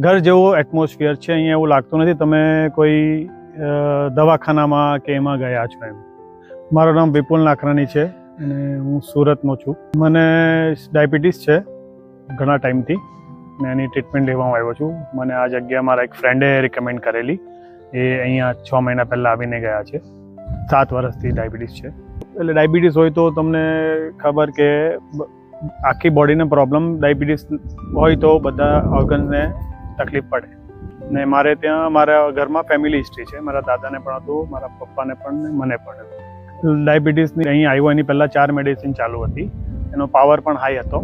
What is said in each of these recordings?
ઘર જેવો એટમોસ્ફિયર છે અહીંયા, એવું લાગતું નથી તમે કોઈ દવાખાનામાં કે એમાં ગયા છો એમ. મારું નામ વિપુલ નાખરાણી છે અને હું સુરતનો છું. મને ડાયાબિટીસ છે ઘણા ટાઈમથી ને એની ટ્રીટમેન્ટ લેવા હું આવ્યો છું. મને આ જગ્યા મારા એક ફ્રેન્ડે રિકમેન્ડ કરેલી, એ અહીંયા 6 મહિના પહેલાં આવીને ગયા છે. 7 વર્ષથી ડાયાબિટીસ છે. એટલે ડાયાબિટીસ હોય તો તમને ખબર કે આખી બોડીને પ્રોબ્લેમ, ડાયાબિટીસ હોય તો બધા ઓર્ગન્સને તકલીફ પડે. ને મારે ત્યાં મારા ઘરમાં ફેમિલી હિસ્ટ્રી છે. મારા દાદાને પણ હતું, મારા પપ્પાને પણ ને મને પણ. ડાયાબિટીસની અહીં આવ્યો એની પહેલાં 4 મેડિસિન ચાલુ હતી. એનો પાવર પણ હાઈ હતો,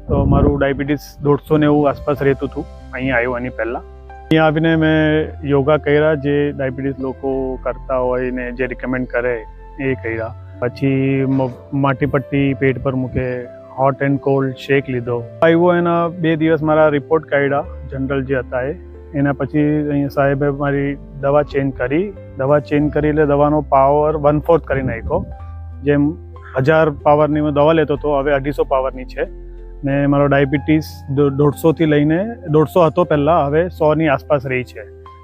તો મારું ડાયાબિટીસ 190 આસપાસ રહેતું હતું અહીં આવ્યો એની પહેલાં. અહીંયા આવીને મેં યોગા કર્યા, જે ડાયાબિટીસ લોકો કરતા હોય ને જે રિકમેન્ડ કરે એ કર્યા. પછી માટી પટ્ટી પેટ પર મૂકે, હોટ એન્ડ કોલ્ડ શેક લીધો. આવ્યો એના 2 દિવસ મારા રિપોર્ટ કાઢ્યા જનરલ જે હતા એના પછી અહીંયા સાહેબે મારી દવા ચેન્જ કરી. એટલે દવાનો પાવર 1/4 કરી નાખ્યો. જેમ 1000 પાવરની મેં દવા લેતો હતો, હવે 250 પાવરની છે. ને મારો ડાયાબિટીસ 150થી લઈને 150 હતો પહેલાં, હવે 100ની આસપાસ રહી છે.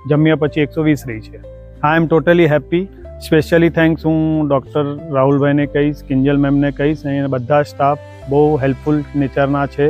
જમ્યા પછી 120 રહી છે. આઈ એમ ટોટલી હેપી. સ્પેશિયલી થેન્ક્સ હું ડૉક્ટર રાહુલભાઈને કહીશ, કિંજલ મેમને કહીશ. અહીંયા બધા સ્ટાફ બહુ હેલ્પફુલ નેચરના છે.